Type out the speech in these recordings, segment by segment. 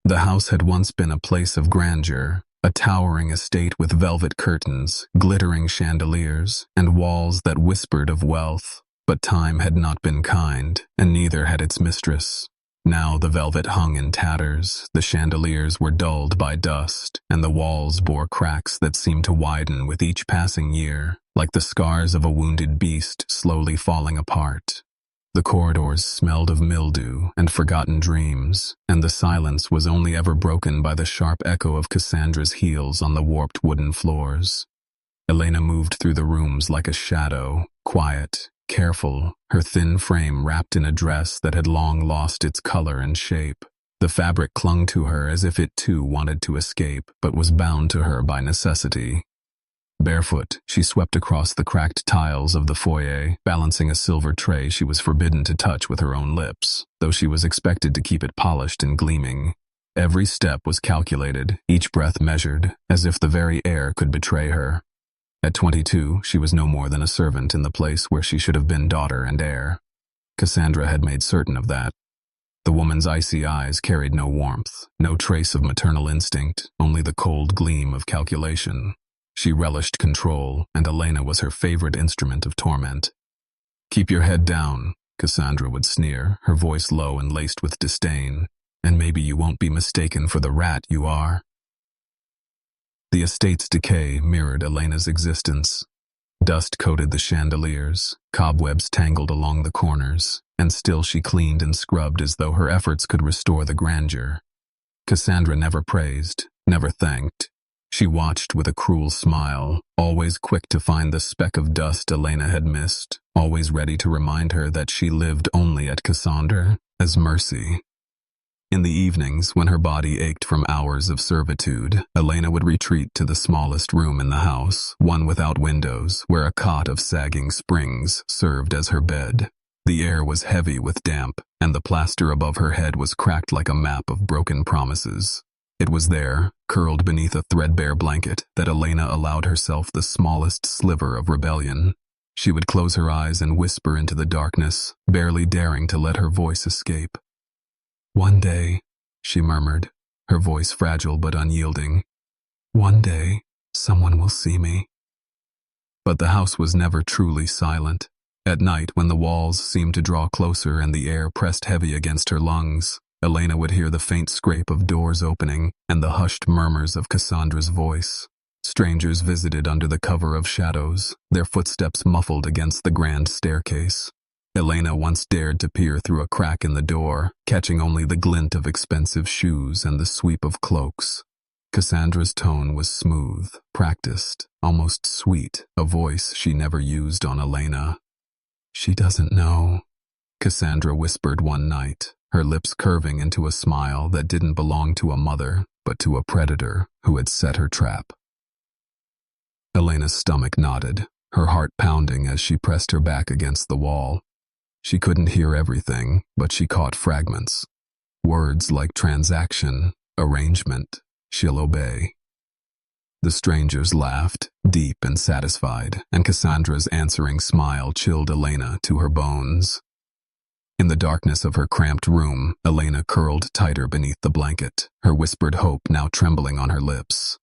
The house had once been a place of grandeur, a towering estate with velvet curtains, glittering chandeliers, and walls that whispered of wealth. But time had not been kind, and neither had its mistress. Now the velvet hung in tatters, the chandeliers were dulled by dust, and the walls bore cracks that seemed to widen with each passing year, like the scars of a wounded beast slowly falling apart. The corridors smelled of mildew and forgotten dreams, and the silence was only ever broken by the sharp echo of Cassandra's heels on the warped wooden floors. Elena moved through the rooms like a shadow, quiet, careful, her thin frame wrapped in a dress that had long lost its color and shape. The fabric clung to her as if it too wanted to escape, but was bound to her by necessity. Barefoot, she swept across the cracked tiles of the foyer, balancing a silver tray she was forbidden to touch with her own lips, though she was expected to keep it polished and gleaming. Every step was calculated, each breath measured, as if the very air could betray her. At 22, she was no more than a servant in the place where she should have been daughter and heir. Cassandra had made certain of that. The woman's icy eyes carried no warmth, no trace of maternal instinct, only the cold gleam of calculation. She relished control, and Elena was her favorite instrument of torment. "Keep your head down," Cassandra would sneer, her voice low and laced with disdain, "and maybe you won't be mistaken for the rat you are." The estate's decay mirrored Elena's existence. Dust coated the chandeliers, cobwebs tangled along the corners, and still she cleaned and scrubbed as though her efforts could restore the grandeur. Cassandra never praised, never thanked. She watched with a cruel smile, always quick to find the speck of dust Elena had missed, always ready to remind her that she lived only at Cassandra's mercy. In the evenings, when her body ached from hours of servitude, Elena would retreat to the smallest room in the house, one without windows, where a cot of sagging springs served as her bed. The air was heavy with damp, and the plaster above her head was cracked like a map of broken promises. It was there, curled beneath a threadbare blanket, that Elena allowed herself the smallest sliver of rebellion. She would close her eyes and whisper into the darkness, barely daring to let her voice escape. "One day," she murmured, her voice fragile but unyielding, "one day, someone will see me." But the house was never truly silent. At night, when the walls seemed to draw closer and the air pressed heavy against her lungs, Elena would hear the faint scrape of doors opening and the hushed murmurs of Cassandra's voice. Strangers visited under the cover of shadows, their footsteps muffled against the grand staircase. Elena once dared to peer through a crack in the door, catching only the glint of expensive shoes and the sweep of cloaks. Cassandra's tone was smooth, practiced, almost sweet, a voice she never used on Elena. "She doesn't know," Cassandra whispered one night, her lips curving into a smile that didn't belong to a mother, but to a predator who had set her trap. Elena's stomach knotted, her heart pounding as she pressed her back against the wall. She couldn't hear everything, but she caught fragments. Words like transaction, arrangement, she'll obey. The strangers laughed, deep and satisfied, and Cassandra's answering smile chilled Elena to her bones. In the darkness of her cramped room, Elena curled tighter beneath the blanket, her whispered hope now trembling on her lips.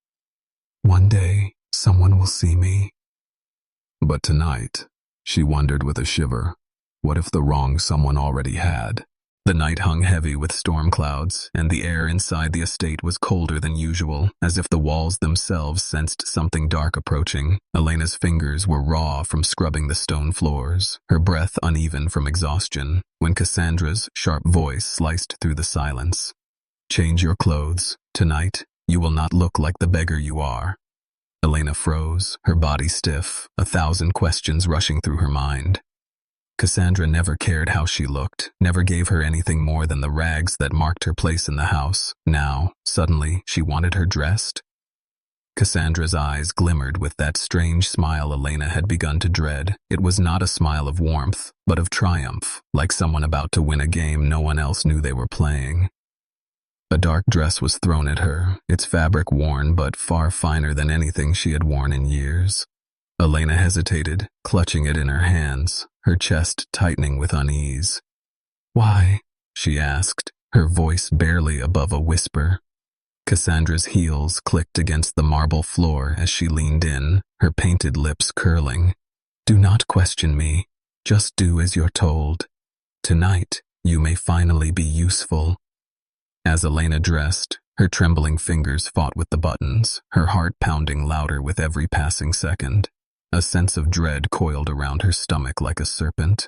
"One day, someone will see me." But tonight, she wondered with a shiver, what if the wrong someone already had? The night hung heavy with storm clouds, and the air inside the estate was colder than usual, as if the walls themselves sensed something dark approaching. Elena's fingers were raw from scrubbing the stone floors, her breath uneven from exhaustion, when Cassandra's sharp voice sliced through the silence. "Change your clothes. Tonight, you will not look like the beggar you are." Elena froze, her body stiff, 1,000 questions rushing through her mind. Cassandra never cared how she looked, never gave her anything more than the rags that marked her place in the house. Now, suddenly, she wanted her dressed. Cassandra's eyes glimmered with that strange smile Elena had begun to dread. It was not a smile of warmth, but of triumph, like someone about to win a game no one else knew they were playing. A dark dress was thrown at her, its fabric worn but far finer than anything she had worn in years. Elena hesitated, clutching it in her hands, her chest tightening with unease. "Why?" she asked, her voice barely above a whisper. Cassandra's heels clicked against the marble floor as she leaned in, her painted lips curling. "Do not question me. Just do as you're told. Tonight, you may finally be useful." As Elena dressed, her trembling fingers fought with the buttons, her heart pounding louder with every passing second. A sense of dread coiled around her stomach like a serpent.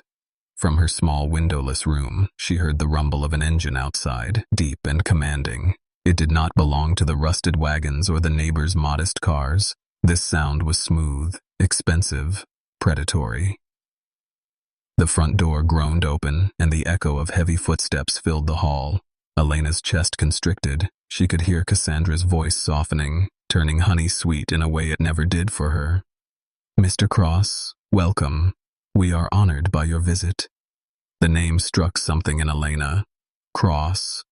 From her small windowless room, she heard the rumble of an engine outside, deep and commanding. It did not belong to the rusted wagons or the neighbors' modest cars. This sound was smooth, expensive, predatory. The front door groaned open, and the echo of heavy footsteps filled the hall. Elena's chest constricted. She could hear Cassandra's voice softening, turning honey sweet in a way it never did for her. "Mr. Cross, welcome. We are honored by your visit." The name struck something in Elena. Cross.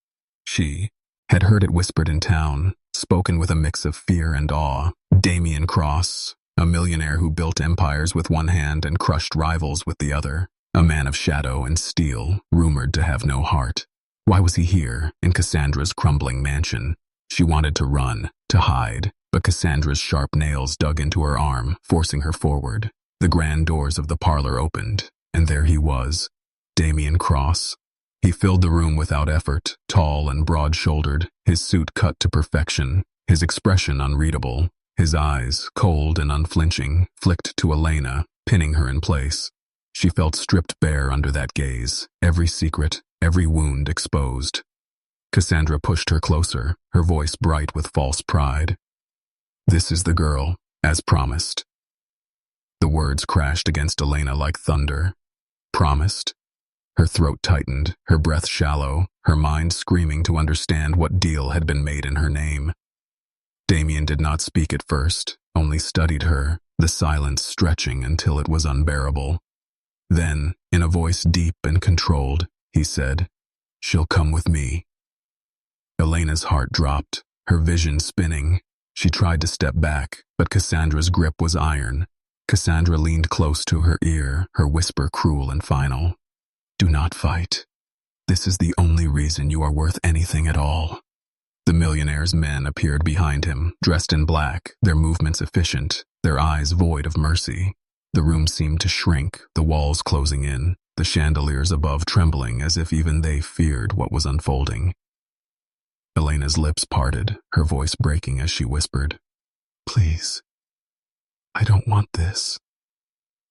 She had heard it whispered in town, spoken with a mix of fear and awe. Damian Cross, a millionaire who built empires with one hand and crushed rivals with the other. A man of shadow and steel, rumored to have no heart. Why was he here, in Cassandra's crumbling mansion? She wanted to run, to hide, but Cassandra's sharp nails dug into her arm, forcing her forward. The grand doors of the parlor opened, and there he was, Damian Cross. He filled the room without effort, tall and broad-shouldered, his suit cut to perfection, his expression unreadable, his eyes, cold and unflinching, flicked to Elena, pinning her in place. She felt stripped bare under that gaze, every secret, every wound exposed. Cassandra pushed her closer, her voice bright with false pride. "This is the girl, as promised." The words crashed against Elena like thunder. Promised? Her throat tightened, her breath shallow, her mind screaming to understand what deal had been made in her name. Damian did not speak at first, only studied her, the silence stretching until it was unbearable. Then, in a voice deep and controlled, he said, "She'll come with me." Elena's heart dropped, her vision spinning. She tried to step back, but Cassandra's grip was iron. Cassandra leaned close to her ear, her whisper cruel and final. "Do not fight. This is the only reason you are worth anything at all." The millionaire's men appeared behind him, dressed in black, their movements efficient, their eyes void of mercy. The room seemed to shrink, the walls closing in, the chandeliers above trembling as if even they feared what was unfolding. Elena's lips parted, her voice breaking as she whispered, "Please, I don't want this."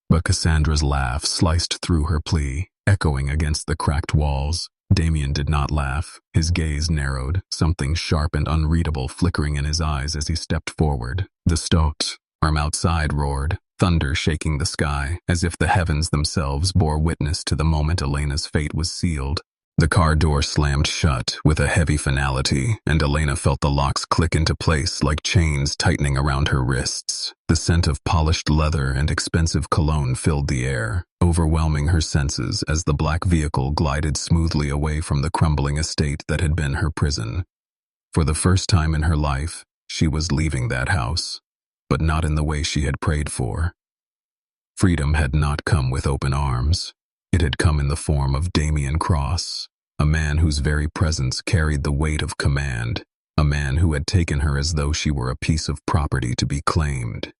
But Cassandra's laugh sliced through her plea, echoing against the cracked walls. Damian did not laugh. His gaze narrowed, something sharp and unreadable flickering in his eyes as he stepped forward. The stoat arm outside roared, thunder shaking the sky, as if the heavens themselves bore witness to the moment Elena's fate was sealed. The car door slammed shut with a heavy finality, and Elena felt the locks click into place like chains tightening around her wrists. The scent of polished leather and expensive cologne filled the air, overwhelming her senses as the black vehicle glided smoothly away from the crumbling estate that had been her prison. For the first time in her life, she was leaving that house, but not in the way she had prayed for. Freedom had not come with open arms. It had come in the form of Damian Cross, a man whose very presence carried the weight of command, a man who had taken her as though she were a piece of property to be claimed.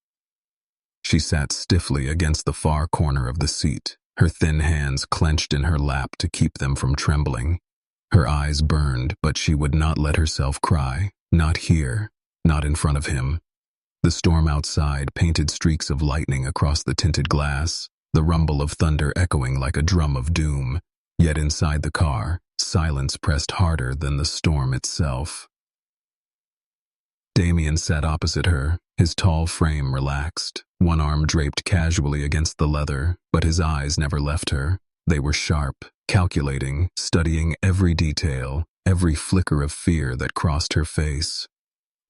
She sat stiffly against the far corner of the seat, her thin hands clenched in her lap to keep them from trembling. Her eyes burned, but she would not let herself cry, not here, not in front of him. The storm outside painted streaks of lightning across the tinted glass, the rumble of thunder echoing like a drum of doom. Yet inside the car, silence pressed harder than the storm itself. Damian sat opposite her, his tall frame relaxed, one arm draped casually against the leather, but his eyes never left her. They were sharp, calculating, studying every detail, every flicker of fear that crossed her face.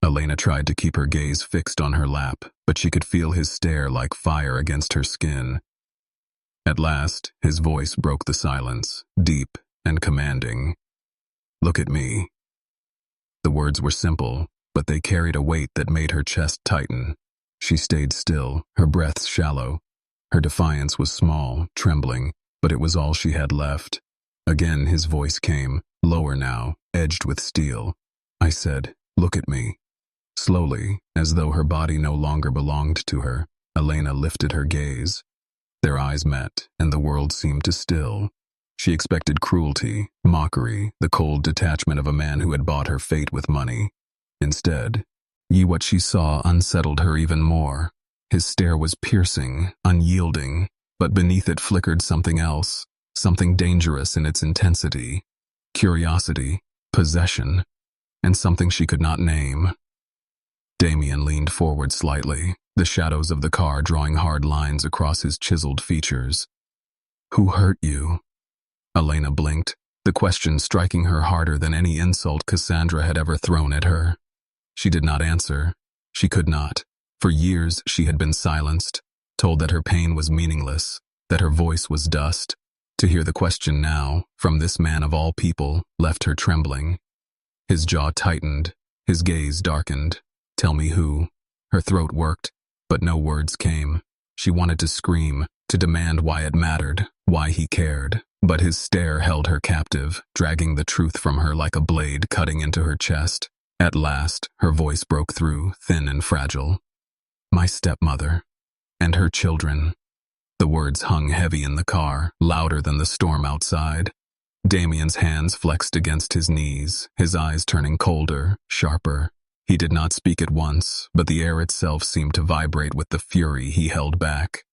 Elena tried to keep her gaze fixed on her lap, but she could feel his stare like fire against her skin. At last, his voice broke the silence, deep and commanding. "Look at me." The words were simple, but they carried a weight that made her chest tighten. She stayed still, her breath shallow. Her defiance was small, trembling, but it was all she had left. Again his voice came, lower now, edged with steel. I said, "Look at me." Slowly, as though her body no longer belonged to her, Elena lifted her gaze. Their eyes met, and the world seemed to still. She expected cruelty, mockery, the cold detachment of a man who had bought her fate with money. Instead, what she saw unsettled her even more. His stare was piercing, unyielding, but beneath it flickered something else, something dangerous in its intensity. Curiosity, possession, and something she could not name. Damian leaned forward slightly, the shadows of the car drawing hard lines across his chiseled features. "Who hurt you?" Elena blinked, the question striking her harder than any insult Cassandra had ever thrown at her. She did not answer. She could not. For years she had been silenced, told that her pain was meaningless, that her voice was dust. To hear the question now, from this man of all people, left her trembling. His jaw tightened, his gaze darkened. "Tell me who." Her throat worked, but no words came. She wanted to scream, to demand why it mattered, why he cared, but his stare held her captive, dragging the truth from her like a blade cutting into her chest. At last, her voice broke through, thin and fragile. "My stepmother. And her children." The words hung heavy in the car, louder than the storm outside. Damian's hands flexed against his knees, his eyes turning colder, sharper. He did not speak at once, but the air itself seemed to vibrate with the fury he held back.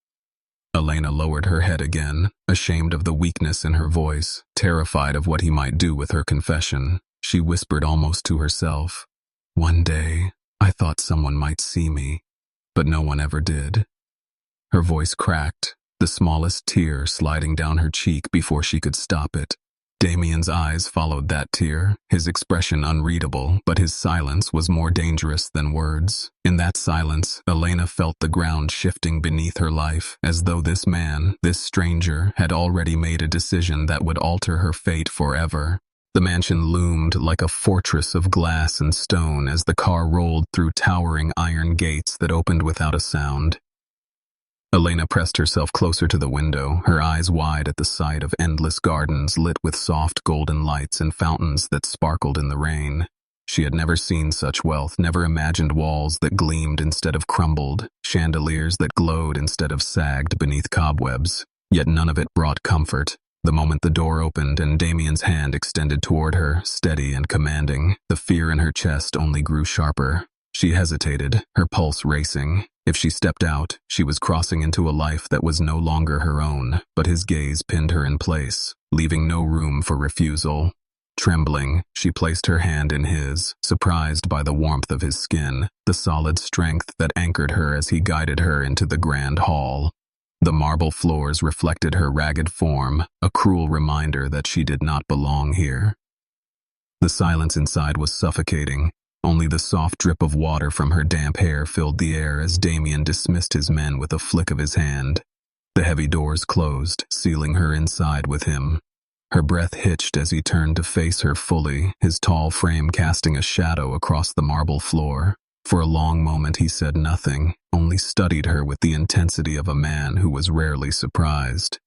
Elena lowered her head again, ashamed of the weakness in her voice, terrified of what he might do with her confession. She whispered almost to herself, "One day, I thought someone might see me, but no one ever did." Her voice cracked, the smallest tear sliding down her cheek before she could stop it. Damian's eyes followed that tear, his expression unreadable, but his silence was more dangerous than words. In that silence, Elena felt the ground shifting beneath her life, as though this man, this stranger, had already made a decision that would alter her fate forever. The mansion loomed like a fortress of glass and stone as the car rolled through towering iron gates that opened without a sound. Elena pressed herself closer to the window, her eyes wide at the sight of endless gardens lit with soft golden lights and fountains that sparkled in the rain. She had never seen such wealth, never imagined walls that gleamed instead of crumbled, chandeliers that glowed instead of sagged beneath cobwebs. Yet none of it brought comfort. The moment the door opened and Damian's hand extended toward her, steady and commanding, the fear in her chest only grew sharper. She hesitated, her pulse racing. If she stepped out, she was crossing into a life that was no longer her own, but his gaze pinned her in place, leaving no room for refusal. Trembling, she placed her hand in his, surprised by the warmth of his skin, the solid strength that anchored her as he guided her into the grand hall. The marble floors reflected her ragged form, a cruel reminder that she did not belong here. The silence inside was suffocating. Only the soft drip of water from her damp hair filled the air as Damian dismissed his men with a flick of his hand. The heavy doors closed, sealing her inside with him. Her breath hitched as he turned to face her fully, his tall frame casting a shadow across the marble floor. For a long moment he said nothing, only studied her with the intensity of a man who was rarely surprised.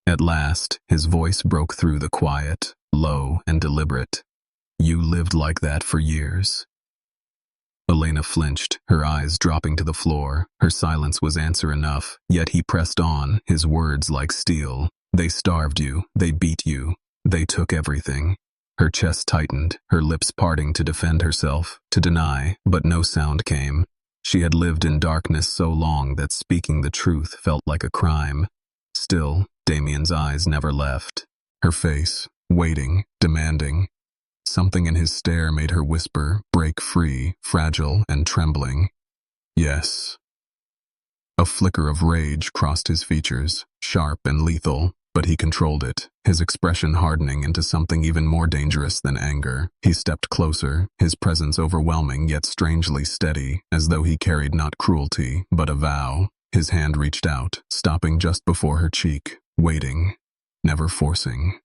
At last, his voice broke through the quiet, low and deliberate. "You lived like that for years." Elena flinched, her eyes dropping to the floor. Her silence was answer enough, yet he pressed on, his words like steel. "They starved you, they beat you, they took everything." Her chest tightened, her lips parting to defend herself, to deny, but no sound came. She had lived in darkness so long that speaking the truth felt like a crime. Still, Damian's eyes never left. Her face, waiting, demanding. Something in his stare made her whisper, break free, fragile and trembling. "Yes." A flicker of rage crossed his features, sharp and lethal, but he controlled it, his expression hardening into something even more dangerous than anger. He stepped closer, his presence overwhelming yet strangely steady, as though he carried not cruelty, but a vow. His hand reached out, stopping just before her cheek, waiting, never forcing.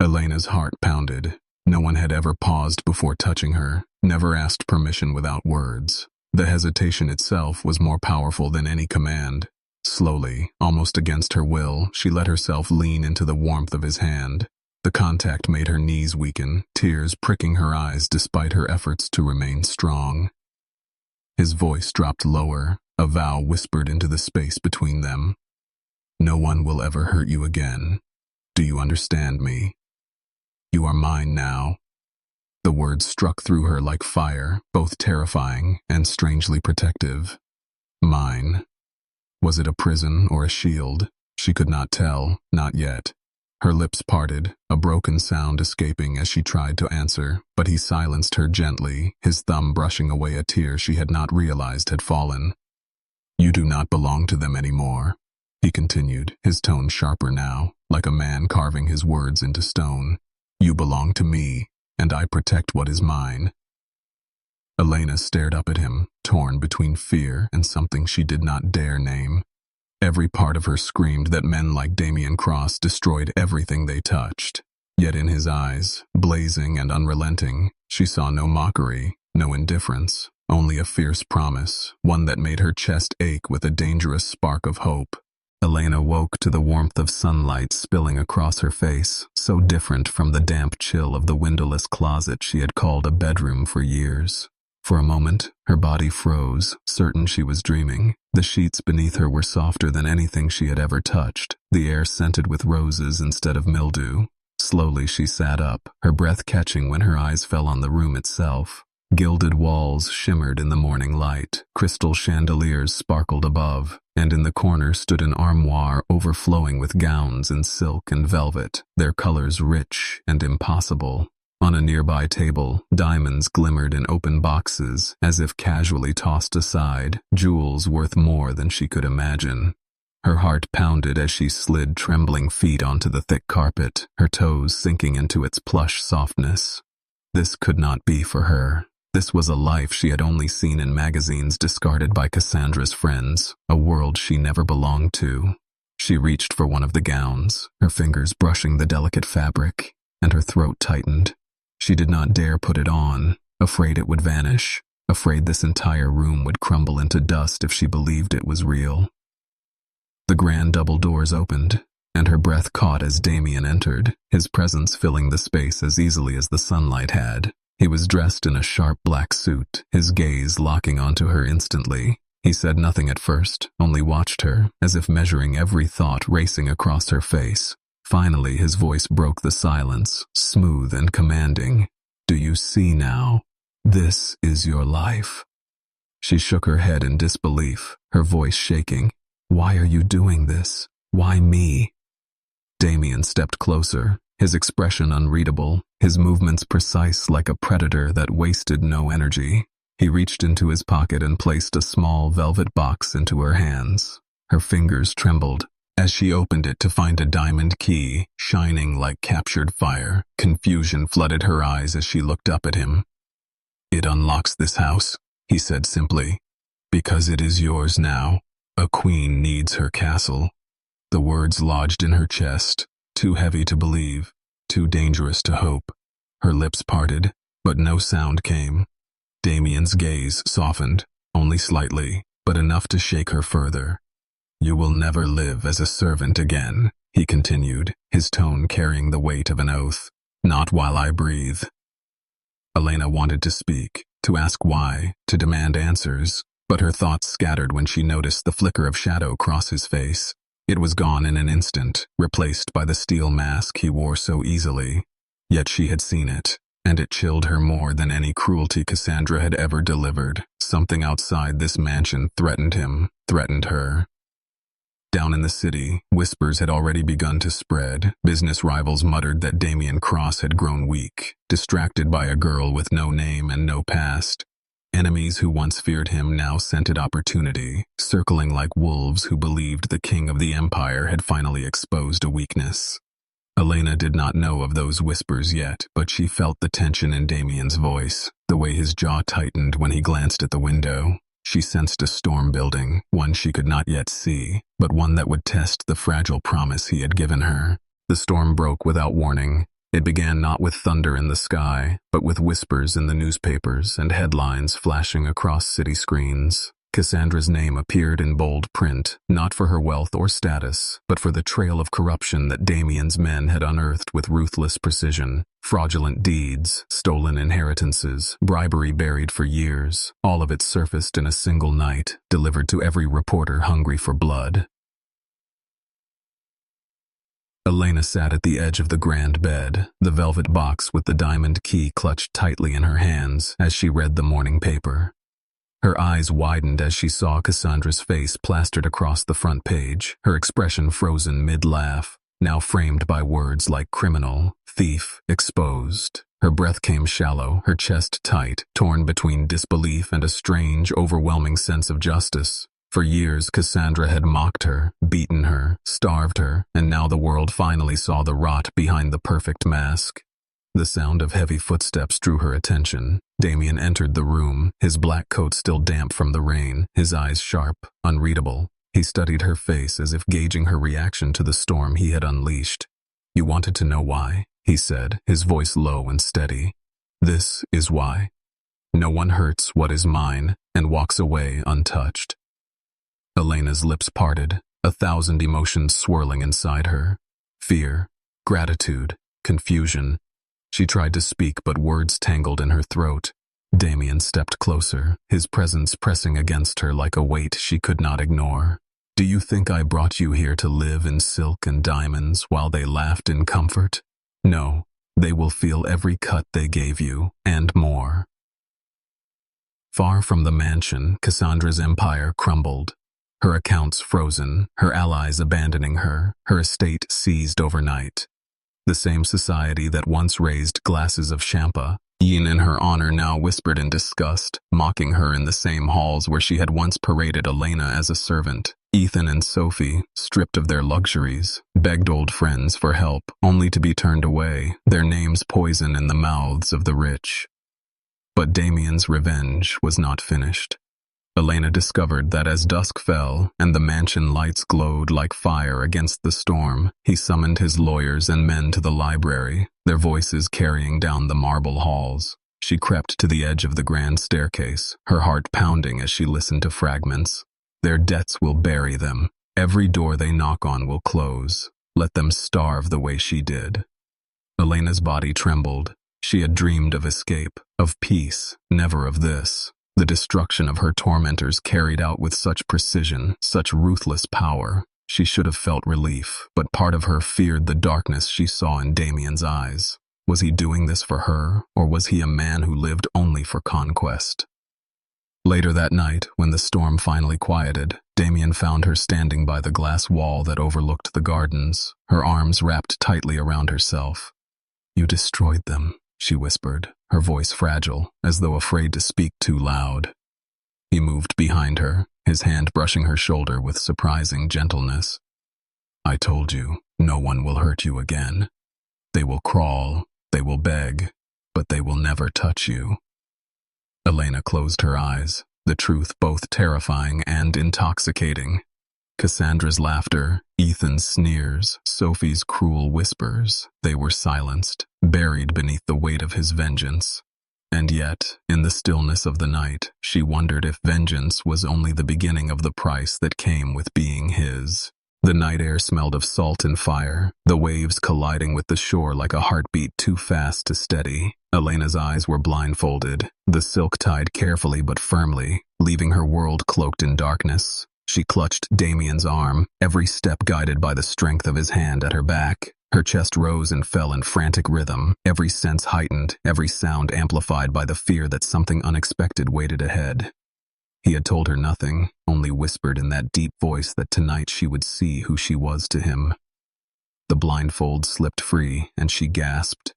Elena's heart pounded. No one had ever paused before touching her, never asked permission without words. The hesitation itself was more powerful than any command. Slowly, almost against her will, she let herself lean into the warmth of his hand. The contact made her knees weaken, tears pricking her eyes despite her efforts to remain strong. His voice dropped lower, a vow whispered into the space between them. No one will ever hurt you again. Do you understand me? You are mine now. The words struck through her like fire, both terrifying and strangely protective. Mine. Was it a prison or a shield? She could not tell, not yet. Her lips parted, a broken sound escaping as she tried to answer, but he silenced her gently, his thumb brushing away a tear she had not realized had fallen. You do not belong to them anymore, he continued, his tone sharper now, like a man carving his words into stone. You belong to me, and I protect what is mine. Elena stared up at him, torn between fear and something she did not dare name. Every part of her screamed that men like Damian Cross destroyed everything they touched. Yet in his eyes, blazing and unrelenting, she saw no mockery, no indifference, only a fierce promise, one that made her chest ache with a dangerous spark of hope. Elena woke to the warmth of sunlight spilling across her face, so different from the damp chill of the windowless closet she had called a bedroom for years. For a moment, her body froze, certain she was dreaming. The sheets beneath her were softer than anything she had ever touched, the air scented with roses instead of mildew. Slowly she sat up, her breath catching when her eyes fell on the room itself. Gilded walls shimmered in the morning light, crystal chandeliers sparkled above, and in the corner stood an armoire overflowing with gowns in silk and velvet, their colors rich and impossible. On a nearby table, diamonds glimmered in open boxes, as if casually tossed aside, jewels worth more than she could imagine. Her heart pounded as she slid trembling feet onto the thick carpet, her toes sinking into its plush softness. This could not be for her. This was a life she had only seen in magazines discarded by Cassandra's friends, a world she never belonged to. She reached for one of the gowns, her fingers brushing the delicate fabric, and her throat tightened. She did not dare put it on, afraid it would vanish, afraid this entire room would crumble into dust if she believed it was real. The grand double doors opened, and her breath caught as Damian entered, his presence filling the space as easily as the sunlight had. He was dressed in a sharp black suit, his gaze locking onto her instantly. He said nothing at first, only watched her, as if measuring every thought racing across her face. Finally, his voice broke the silence, smooth and commanding. Do you see now? This is your life. She shook her head in disbelief, her voice shaking. Why are you doing this? Why me? Damian stepped closer, his expression unreadable, his movements precise like a predator that wasted no energy. He reached into his pocket and placed a small velvet box into her hands. Her fingers trembled as she opened it to find a diamond key, shining like captured fire. Confusion flooded her eyes as she looked up at him. It unlocks this house, he said simply, because it is yours now. A queen needs her castle. The words lodged in her chest, too heavy to believe, too dangerous to hope. Her lips parted, but no sound came. Damian's gaze softened, only slightly, but enough to shake her further. You will never live as a servant again, he continued, his tone carrying the weight of an oath. Not while I breathe. Elena wanted to speak, to ask why, to demand answers, but her thoughts scattered when she noticed the flicker of shadow cross his face. It was gone in an instant, replaced by the steel mask he wore so easily. Yet she had seen it, and it chilled her more than any cruelty Cassandra had ever delivered. Something outside this mansion threatened him, threatened her. Down in the city, whispers had already begun to spread. Business rivals muttered that Damian Cross had grown weak, distracted by a girl with no name and no past. Enemies who once feared him now scented opportunity, circling like wolves who believed the king of the empire had finally exposed a weakness. Elena did not know of those whispers yet, but she felt the tension in Damian's voice, the way his jaw tightened when he glanced at the window. She sensed a storm building, one she could not yet see, but one that would test the fragile promise he had given her. The storm broke without warning. It began not with thunder in the sky, but with whispers in the newspapers and headlines flashing across city screens. Cassandra's name appeared in bold print, not for her wealth or status, but for the trail of corruption that Damian's men had unearthed with ruthless precision. Fraudulent deeds, stolen inheritances, bribery buried for years, all of it surfaced in a single night, delivered to every reporter hungry for blood. Elena sat at the edge of the grand bed, the velvet box with the diamond key clutched tightly in her hands as she read the morning paper. Her eyes widened as she saw Cassandra's face plastered across the front page, her expression frozen mid-laugh, now framed by words like criminal, thief, exposed. Her breath came shallow, her chest tight, torn between disbelief and a strange, overwhelming sense of justice. For years, Cassandra had mocked her, beaten her, starved her, and now the world finally saw the rot behind the perfect mask. The sound of heavy footsteps drew her attention. Damian entered the room, his black coat still damp from the rain, his eyes sharp, unreadable. He studied her face as if gauging her reaction to the storm he had unleashed. "You wanted to know why?" he said, his voice low and steady. "This is why. No one hurts what is mine and walks away untouched." Elena's lips parted, 1,000 emotions swirling inside her. Fear, gratitude, confusion. She tried to speak, but words tangled in her throat. Damian stepped closer, his presence pressing against her like a weight she could not ignore. "Do you think I brought you here to live in silk and diamonds while they laughed in comfort? No, they will feel every cut they gave you, and more." Far from the mansion, Cassandra's empire crumbled. Her accounts frozen, her allies abandoning her, her estate seized overnight. The same society that once raised glasses of champagne in her honor now whispered in disgust, mocking her in the same halls where she had once paraded Elena as a servant. Ethan and Sophie, stripped of their luxuries, begged old friends for help, only to be turned away, their names poison in the mouths of the rich. But Damian's revenge was not finished. Elena discovered that as dusk fell and the mansion lights glowed like fire against the storm, he summoned his lawyers and men to the library, their voices carrying down the marble halls. She crept to the edge of the grand staircase, her heart pounding as she listened to fragments. "Their debts will bury them. Every door they knock on will close. Let them starve the way she did." Elena's body trembled. She had dreamed of escape, of peace, never of this. The destruction of her tormentors carried out with such precision, such ruthless power. She should have felt relief, but part of her feared the darkness she saw in Damian's eyes. Was he doing this for her, or was he a man who lived only for conquest? Later that night, when the storm finally quieted, Damian found her standing by the glass wall that overlooked the gardens, her arms wrapped tightly around herself. "You destroyed them," she whispered, her voice fragile, as though afraid to speak too loud. He moved behind her, his hand brushing her shoulder with surprising gentleness. "I told you, no one will hurt you again. They will crawl, they will beg, but they will never touch you." Elena closed her eyes, the truth both terrifying and intoxicating. Cassandra's laughter, Ethan's sneers, Sophie's cruel whispers, they were silenced, buried beneath the weight of his vengeance. And yet, in the stillness of the night, she wondered if vengeance was only the beginning of the price that came with being his. The night air smelled of salt and fire, the waves colliding with the shore like a heartbeat too fast to steady. Elena's eyes were blindfolded, the silk tied carefully but firmly, leaving her world cloaked in darkness. She clutched Damian's arm, every step guided by the strength of his hand at her back. Her chest rose and fell in frantic rhythm, every sense heightened, every sound amplified by the fear that something unexpected waited ahead. He had told her nothing, only whispered in that deep voice that tonight she would see who she was to him. The blindfold slipped free, and she gasped.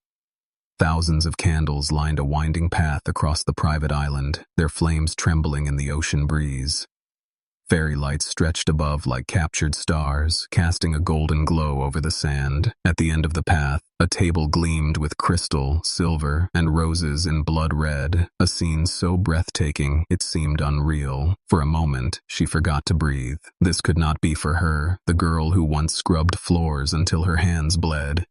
Thousands of candles lined a winding path across the private island, their flames trembling in the ocean breeze. Fairy lights stretched above like captured stars, casting a golden glow over the sand. At the end of the path, a table gleamed with crystal, silver, and roses in blood red, a scene so breathtaking it seemed unreal. For a moment, she forgot to breathe. This could not be for her, the girl who once scrubbed floors until her hands bled.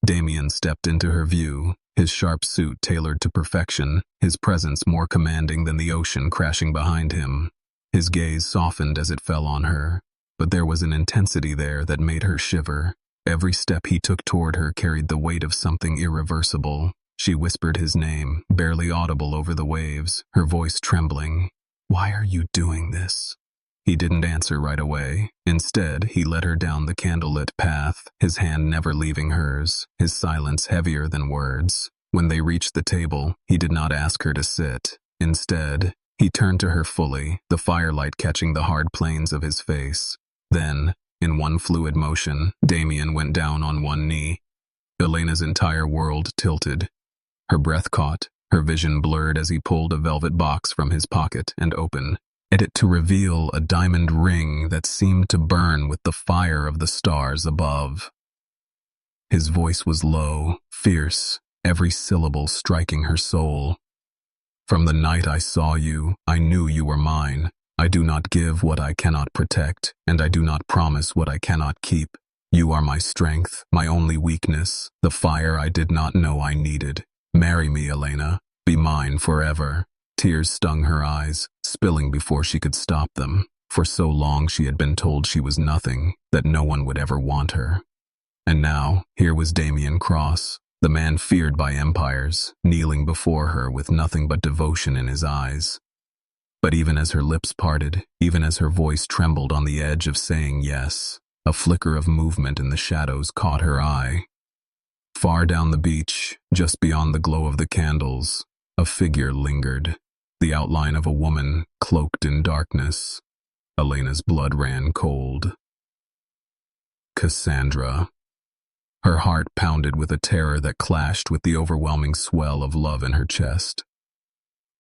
Damian stepped into her view, his sharp suit tailored to perfection, his presence more commanding than the ocean crashing behind him. His gaze softened as it fell on her, but there was an intensity there that made her shiver. Every step he took toward her carried the weight of something irreversible. She whispered his name, barely audible over the waves, her voice trembling. "Why are you doing this?" He didn't answer right away. Instead, he led her down the candlelit path, his hand never leaving hers, his silence heavier than words. When they reached the table, he did not ask her to sit. Instead, he turned to her fully, the firelight catching the hard planes of his face. Then, in one fluid motion, Damian went down on one knee. Elena's entire world tilted. Her breath caught, her vision blurred as he pulled a velvet box from his pocket and opened it to reveal a diamond ring that seemed to burn with the fire of the stars above. His voice was low, fierce, every syllable striking her soul. "From the night I saw you, I knew you were mine. I do not give what I cannot protect, and I do not promise what I cannot keep. You are my strength, my only weakness, the fire I did not know I needed. Marry me, Elena. Be mine forever." Tears stung her eyes, spilling before she could stop them. For so long she had been told she was nothing, that no one would ever want her. And now, here was Damian Cross, the man feared by empires, kneeling before her with nothing but devotion in his eyes. But even as her lips parted, even as her voice trembled on the edge of saying yes, a flicker of movement in the shadows caught her eye. Far down the beach, just beyond the glow of the candles, a figure lingered, the outline of a woman cloaked in darkness. Elena's blood ran cold. Cassandra. Her heart pounded with a terror that clashed with the overwhelming swell of love in her chest.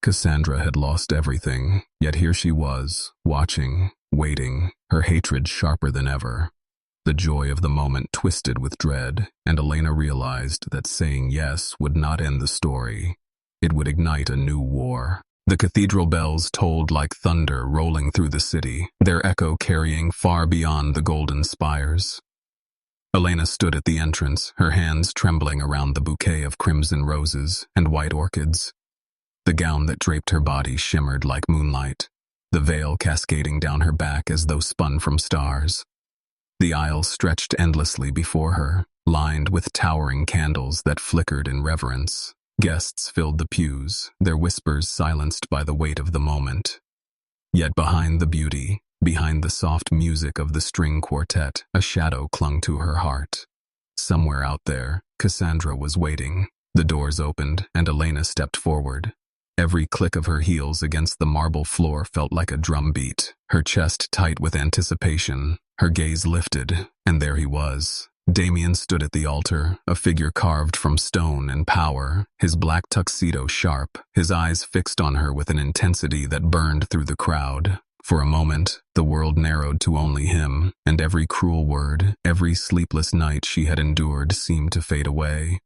Cassandra had lost everything, yet here she was, watching, waiting, her hatred sharper than ever. The joy of the moment twisted with dread, and Elena realized that saying yes would not end the story. It would ignite a new war. The cathedral bells tolled like thunder rolling through the city, their echo carrying far beyond the golden spires. Elena stood at the entrance, her hands trembling around the bouquet of crimson roses and white orchids. The gown that draped her body shimmered like moonlight, the veil cascading down her back as though spun from stars. The aisle stretched endlessly before her, lined with towering candles that flickered in reverence. Guests filled the pews, their whispers silenced by the weight of the moment. Yet behind the beauty, behind the soft music of the string quartet, a shadow clung to her heart. Somewhere out there, Cassandra was waiting. The doors opened, and Elena stepped forward. Every click of her heels against the marble floor felt like a drumbeat, her chest tight with anticipation. Her gaze lifted, and there he was. Damian stood at the altar, a figure carved from stone and power, his black tuxedo sharp, his eyes fixed on her with an intensity that burned through the crowd. For a moment, the world narrowed to only him, and every cruel word, every sleepless night she had endured seemed to fade away.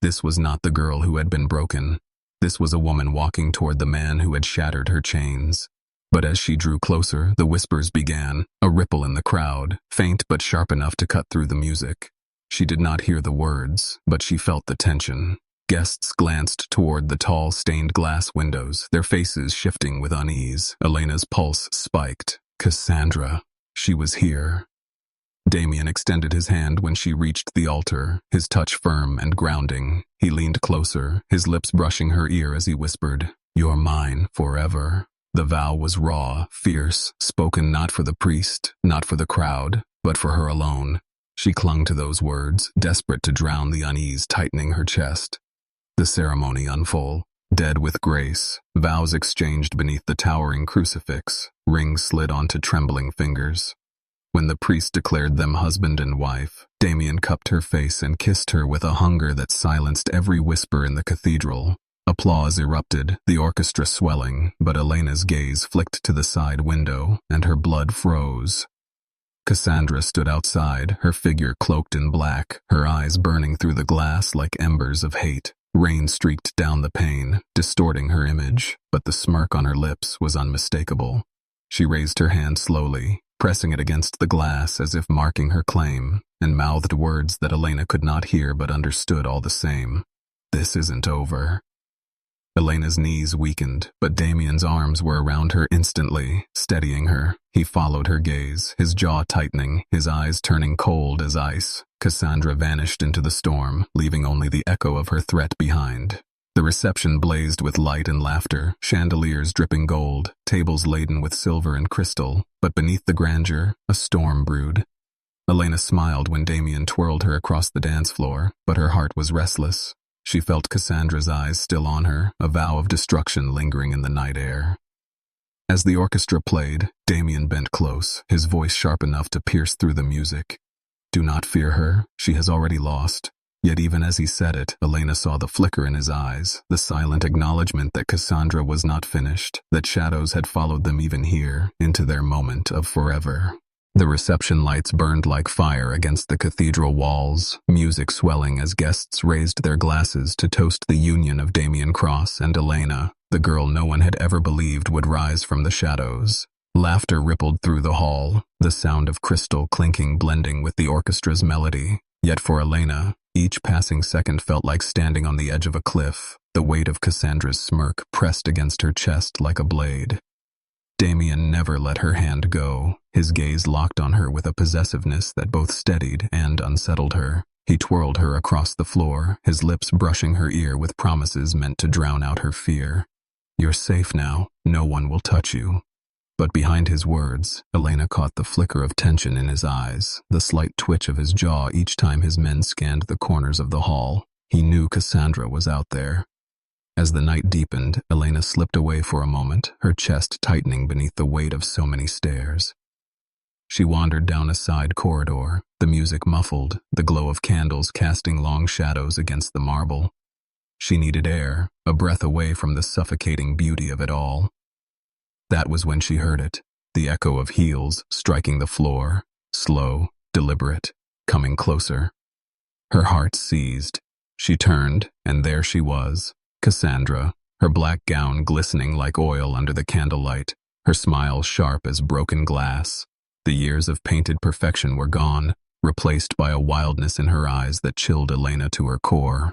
This was not the girl who had been broken. This was a woman walking toward the man who had shattered her chains. But as she drew closer, the whispers began, a ripple in the crowd, faint but sharp enough to cut through the music. She did not hear the words, but she felt the tension. Guests glanced toward the tall stained glass windows, their faces shifting with unease. Elena's pulse spiked. Cassandra. She was here. Damian extended his hand when she reached the altar, his touch firm and grounding. He leaned closer, his lips brushing her ear as he whispered, "You're mine forever." The vow was raw, fierce, spoken not for the priest, not for the crowd, but for her alone. She clung to those words, desperate to drown the unease tightening her chest. The ceremony unfolded. Dead with grace, vows exchanged beneath the towering crucifix, rings slid onto trembling fingers. When the priest declared them husband and wife, Damian cupped her face and kissed her with a hunger that silenced every whisper in the cathedral. Applause erupted, the orchestra swelling, but Elena's gaze flicked to the side window, and her blood froze. Cassandra stood outside, her figure cloaked in black, her eyes burning through the glass like embers of hate. Rain streaked down the pane, distorting her image, but the smirk on her lips was unmistakable. She raised her hand slowly, pressing it against the glass as if marking her claim, and mouthed words that Elena could not hear but understood all the same. "This isn't over." Elena's knees weakened, but Damian's arms were around her instantly, steadying her. He followed her gaze, his jaw tightening, his eyes turning cold as ice. Cassandra vanished into the storm, leaving only the echo of her threat behind. The reception blazed with light and laughter, chandeliers dripping gold, tables laden with silver and crystal, but beneath the grandeur, a storm brewed. Elena smiled when Damian twirled her across the dance floor, but her heart was restless. She felt Cassandra's eyes still on her, a vow of destruction lingering in the night air. As the orchestra played, Damian bent close, his voice sharp enough to pierce through the music. "Do not fear her, she has already lost." Yet even as he said it, Elena saw the flicker in his eyes, the silent acknowledgement that Cassandra was not finished, that shadows had followed them even here, into their moment of forever. The reception lights burned like fire against the cathedral walls, music swelling as guests raised their glasses to toast the union of Damian Cross and Elena, the girl no one had ever believed would rise from the shadows. Laughter rippled through the hall, the sound of crystal clinking blending with the orchestra's melody. Yet for Elena, each passing second felt like standing on the edge of a cliff, the weight of Cassandra's smirk pressed against her chest like a blade. Damian never let her hand go, his gaze locked on her with a possessiveness that both steadied and unsettled her. He twirled her across the floor, his lips brushing her ear with promises meant to drown out her fear. "You're safe now, no one will touch you." But behind his words, Elena caught the flicker of tension in his eyes, the slight twitch of his jaw each time his men scanned the corners of the hall. He knew Cassandra was out there. As the night deepened, Elena slipped away for a moment, her chest tightening beneath the weight of so many stares. She wandered down a side corridor, the music muffled, the glow of candles casting long shadows against the marble. She needed air, a breath away from the suffocating beauty of it all. That was when she heard it, the echo of heels striking the floor, slow, deliberate, coming closer. Her heart seized. She turned, and there she was, Cassandra, her black gown glistening like oil under the candlelight, her smile sharp as broken glass. The years of painted perfection were gone, replaced by a wildness in her eyes that chilled Elena to her core.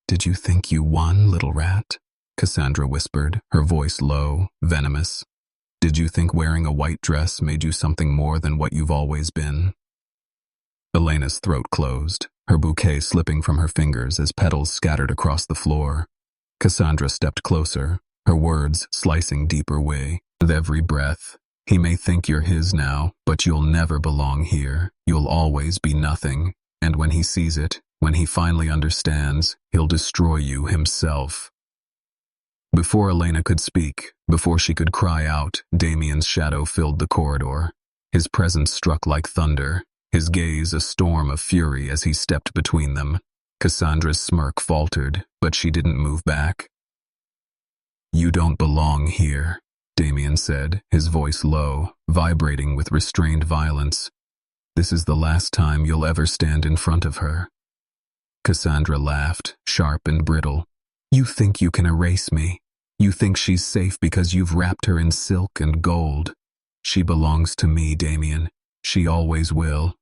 "Did you think you won, little rat?" Cassandra whispered, her voice low, venomous. "Did you think wearing a white dress made you something more than what you've always been?" Elena's throat closed, her bouquet slipping from her fingers as petals scattered across the floor. Cassandra stepped closer, her words slicing deeper way. With every breath, "He may think you're his now, but you'll never belong here. You'll always be nothing. And when he sees it, when he finally understands, he'll destroy you himself." Before Elena could speak, before she could cry out, Damian's shadow filled the corridor. His presence struck like thunder, his gaze a storm of fury as he stepped between them. Cassandra's smirk faltered, but she didn't move back. "You don't belong here," Damian said, his voice low, vibrating with restrained violence. "This is the last time you'll ever stand in front of her." Cassandra laughed, sharp and brittle. "You think you can erase me? You think she's safe because you've wrapped her in silk and gold? She belongs to me, Damian. She always will."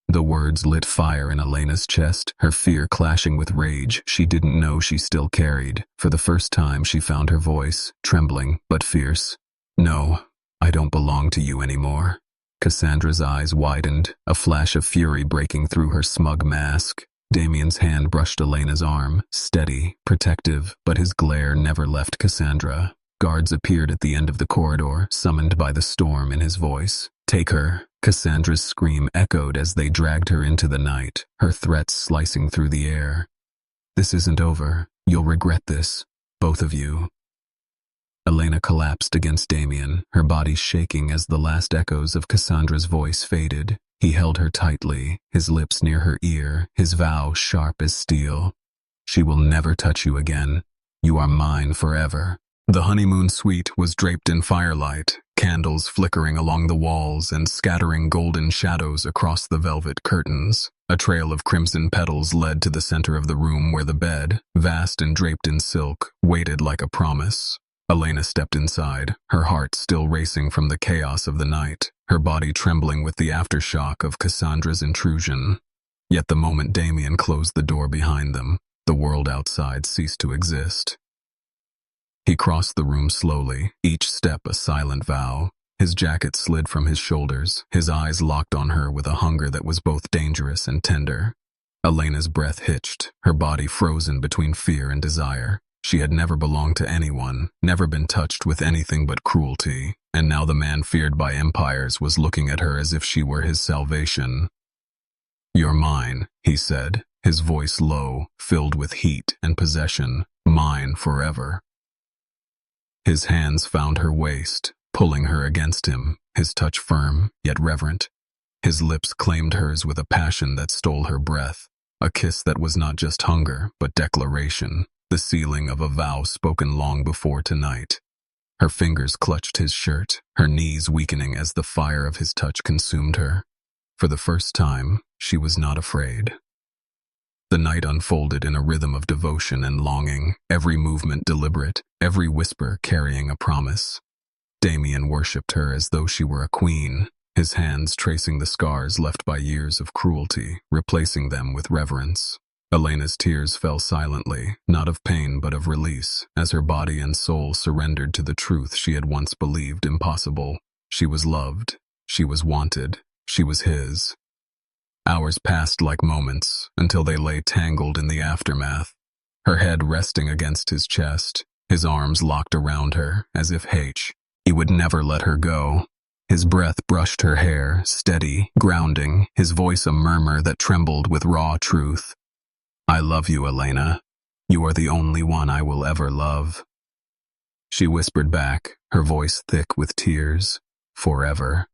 The words lit fire in Elena's chest, her fear clashing with rage she didn't know she still carried. For the first time she found her voice, trembling but fierce. "No, I don't belong to you anymore." Cassandra's eyes widened, a flash of fury breaking through her smug mask. Damian's hand brushed Elena's arm, steady, protective, but his glare never left Cassandra. Guards appeared at the end of the corridor, summoned by the storm in his voice. "Take her." Cassandra's scream echoed as they dragged her into the night, her threats slicing through the air. "This isn't over. You'll regret this. Both of you." Elena collapsed against Damian, her body shaking as the last echoes of Cassandra's voice faded. He held her tightly, his lips near her ear, his vow sharp as steel. "She will never touch you again. You are mine forever." The honeymoon suite was draped in firelight, candles flickering along the walls and scattering golden shadows across the velvet curtains. A trail of crimson petals led to the center of the room where the bed, vast and draped in silk, waited like a promise. Elena stepped inside, her heart still racing from the chaos of the night, her body trembling with the aftershock of Cassandra's intrusion. Yet the moment Damian closed the door behind them, The world outside ceased to exist. He crossed the room slowly, each step a silent vow. His jacket slid from his shoulders, his eyes locked on her with a hunger that was both dangerous and tender. Elena's breath hitched, her body frozen between fear and desire. She had never belonged to anyone, never been touched with anything but cruelty, and now the man feared by empires was looking at her as if she were his salvation. "You're mine," he said, his voice low, filled with heat and possession. "Mine forever." His hands found her waist, pulling her against him, his touch firm, yet reverent. His lips claimed hers with a passion that stole her breath, a kiss that was not just hunger, but declaration, the sealing of a vow spoken long before tonight. Her fingers clutched his shirt, her knees weakening as the fire of his touch consumed her. For the first time, she was not afraid. The night unfolded in a rhythm of devotion and longing, every movement deliberate, every whisper carrying a promise. Damian worshipped her as though she were a queen, his hands tracing the scars left by years of cruelty, replacing them with reverence. Elena's tears fell silently, not of pain but of release, as her body and soul surrendered to the truth she had once believed impossible. She was loved, she was wanted, she was his. Hours passed like moments, until they lay tangled in the aftermath, her head resting against his chest, his arms locked around her, as if he would never let her go. His breath brushed her hair, steady, grounding, his voice a murmur that trembled with raw truth. "I love you, Elena. You are the only one I will ever love." She whispered back, her voice thick with tears. "Forever."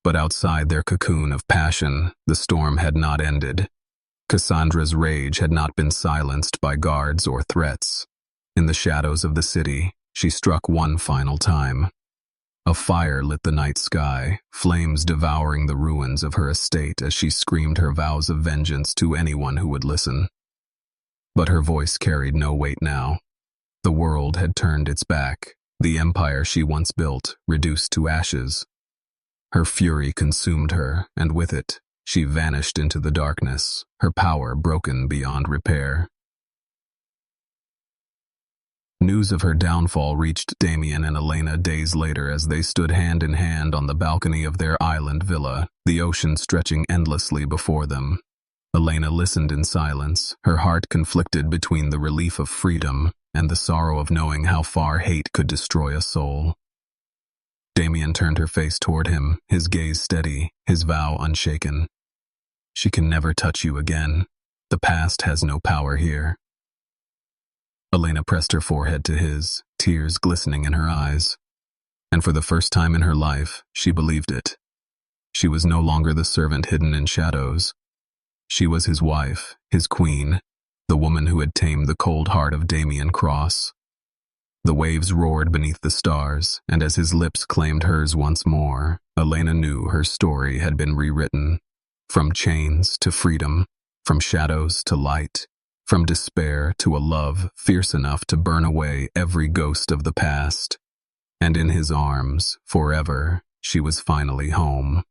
But outside their cocoon of passion, the storm had not ended. Cassandra's rage had not been silenced by guards or threats. In the shadows of the city, she struck one final time. A fire lit the night sky, flames devouring the ruins of her estate as she screamed her vows of vengeance to anyone who would listen. But her voice carried no weight now. The world had turned its back, the empire she once built reduced to ashes. Her fury consumed her, and with it, she vanished into the darkness, her power broken beyond repair. News of her downfall reached Damian and Elena days later as they stood hand in hand on the balcony of their island villa, the ocean stretching endlessly before them. Elena listened in silence, her heart conflicted between the relief of freedom and the sorrow of knowing how far hate could destroy a soul. Damian turned her face toward him, his gaze steady, his vow unshaken. "She can never touch you again. The past has no power here." Elena pressed her forehead to his, tears glistening in her eyes. And for the first time in her life, she believed it. She was no longer the servant hidden in shadows. She was his wife, his queen, the woman who had tamed the cold heart of Damian Cross. The waves roared beneath the stars, and as his lips claimed hers once more, Elena knew her story had been rewritten. From chains to freedom, from shadows to light, from despair to a love fierce enough to burn away every ghost of the past. And in his arms, forever, she was finally home.